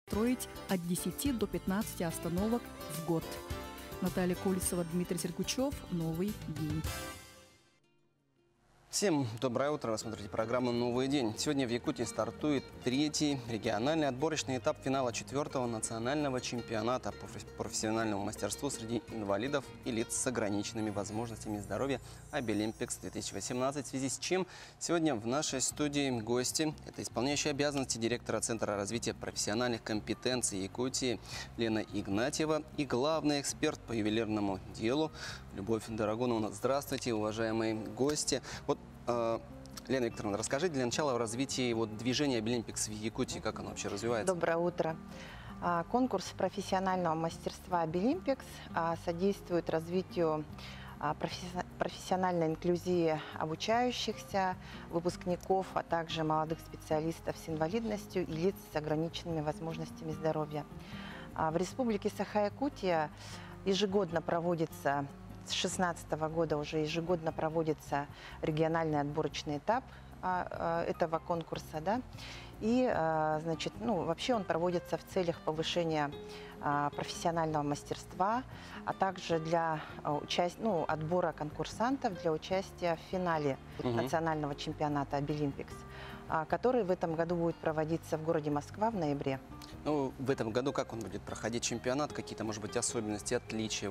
строить от 10 до 15 остановок в год. Наталья Колесова, Дмитрий Сергучев. Новый день. Всем доброе утро. Вы смотрите программу «Новый день». Сегодня в Якутии стартует третий региональный отборочный этап финала 4-го национального чемпионата по профессиональному мастерству среди инвалидов и лиц с ограниченными возможностями здоровья «Обилимпикс-2018», в связи с чем сегодня в нашей студии гости. Это исполняющий обязанности директора Центра развития профессиональных компетенций Якутии Лена Игнатьева и главный эксперт по ювелирному делу Любовь Дорогунова. Здравствуйте, уважаемые гости. Лена Викторовна, расскажите для начала о развитии движения «Обилимпикс» в Якутии, как оно вообще развивается. Доброе утро. Конкурс профессионального мастерства «Обилимпикс» содействует развитию профессиональной инклюзии обучающихся, выпускников, а также молодых специалистов с инвалидностью и лиц с ограниченными возможностями здоровья. В Республике Саха-Якутия ежегодно проводится, с 2016 года уже ежегодно проводится региональный отборочный этап этого конкурса, да, и, значит, вообще он проводится в целях повышения профессионального мастерства, а также для отбора конкурсантов для участия в финале национального чемпионата «Обилимпикс», который в этом году будет проводиться в городе Москва в ноябре. Ну, в этом году как он будет проходить чемпионат? Какие-то, может быть, особенности, отличия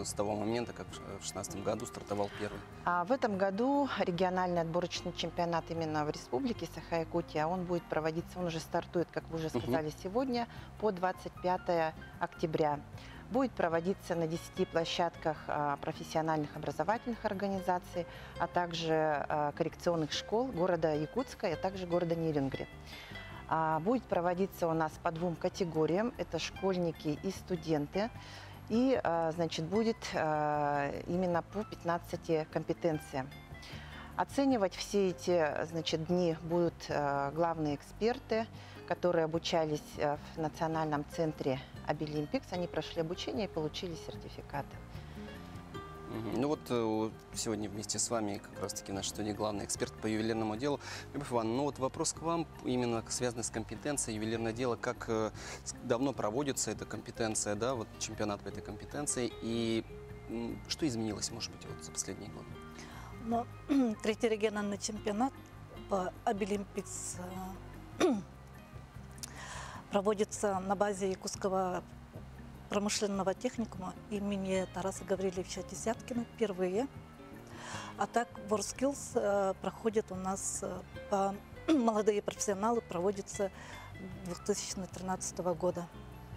с того момента, как в 2016 году стартовал первый? В этом году региональный отборочный чемпионат именно в Республике Саха-Якутия, он будет проводиться, он уже стартует, как вы уже сказали, сегодня по 25 октября. Будет проводиться на 10 площадках профессиональных образовательных организаций, а также коррекционных школ города Якутска, а также города Нерюнгри. Будет проводиться у нас по двум категориям, это школьники и студенты. И, значит, будет именно по 15 компетенциям. Оценивать все эти, значит, дни будут главные эксперты, которые обучались в Национальном центре «Обилимпикс». Они прошли обучение и получили сертификаты. Ну вот сегодня вместе с вами как раз-таки в нашей студии главный эксперт по ювелирному делу. Любовь Ивановна, ну вот вопрос к вам, именно связанный с компетенцией ювелирное дело. Как давно проводится эта компетенция, да, вот чемпионат по этой компетенции, и что изменилось, может быть, за последние годы? Ну, третий региональный чемпионат по «Обилимпикс» проводится на базе Якутского промышленного техникума имени Тараса Гавриловича Десяткина впервые. А так WorldSkills проходит у нас, молодые профессионалы проводятся 2013 года.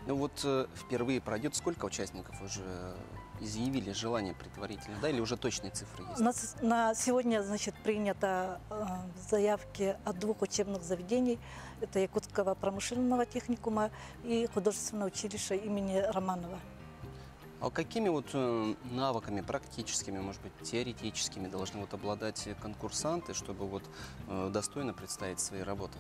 Ну вот впервые пройдет, сколько участников уже изъявили желание предварительно, да, или уже точные цифры есть? На сегодня, значит, принято заявки от двух учебных заведений. Это Якутского промышленного техникума и художественного училища имени Романова. А какими навыками практическими, может быть, теоретическими должны обладать конкурсанты, чтобы достойно представить свои работы?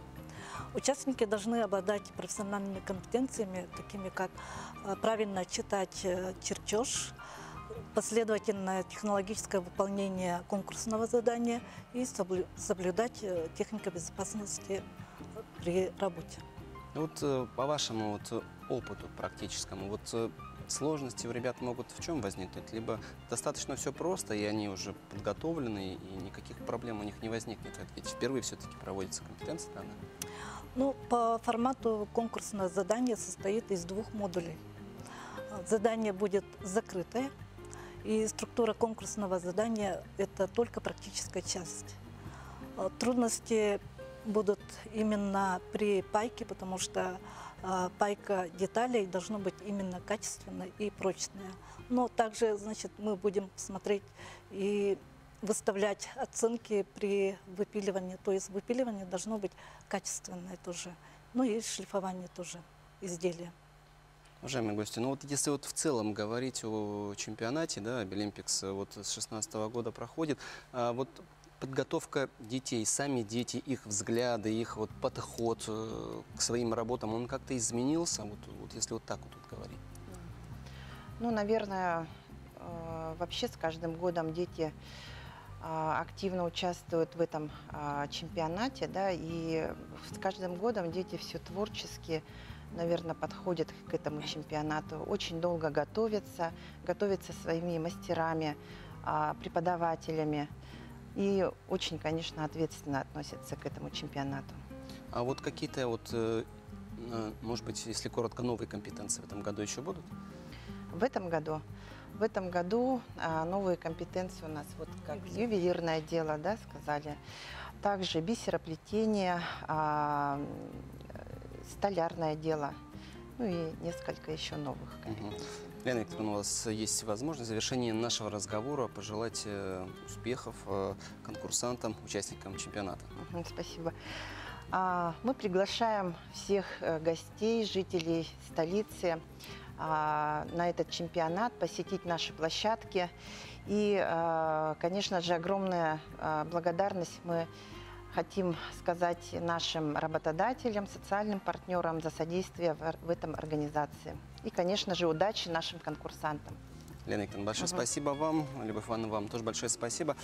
Участники должны обладать профессиональными компетенциями, такими как правильно читать чертеж, последовательное технологическое выполнение конкурсного задания и соблюдать технику безопасности при работе. Вот по вашему опыту практическому, сложности у ребят могут в чем возникнуть? Либо достаточно все просто, и они уже подготовлены, и никаких проблем у них не возникнет. Ведь впервые все-таки проводится компетенция данная. Ну, по формату конкурсное задание состоит из двух модулей. Задание будет закрытое, и структура конкурсного задания – это только практическая часть. Трудности будут именно при пайке, потому что пайка деталей должна быть именно качественная и прочная. Но также, значит, мы будем смотреть и выставлять оценки при выпиливании. То есть выпиливание должно быть качественное тоже. Ну и шлифование тоже изделия. Уважаемые гости, ну если в целом говорить о чемпионате, да, «Обилимпикс» с 2016 года проходит, подготовка детей, сами дети, их взгляды, их подход к своим работам, он как-то изменился, если так говорить? Ну, наверное, вообще с каждым годом дети активно участвуют в этом чемпионате, да, и с каждым годом дети все творчески наверное, подходят к этому чемпионату. Очень долго готовятся своими мастерами, преподавателями. И очень, конечно, ответственно относятся к этому чемпионату. А вот какие-то вот, может быть, если коротко, новые компетенции в этом году еще будут? В этом году новые компетенции у нас, вот как ювелирное дело, да, сказали, также бисероплетение, столярное дело, ну и несколько еще новых компетенций. Лена Викторовна, у вас есть возможность в завершении нашего разговора пожелать успехов конкурсантам, участникам чемпионата. Спасибо. Мы приглашаем всех гостей, жителей столицы на этот чемпионат, посетить наши площадки. И, конечно же, огромная благодарность мы хотим сказать нашим работодателям, социальным партнерам за содействие в этом организации. И, конечно же, удачи нашим конкурсантам. Лена Викторовна, большое спасибо вам. Любовь Ивановна, вам тоже большое спасибо.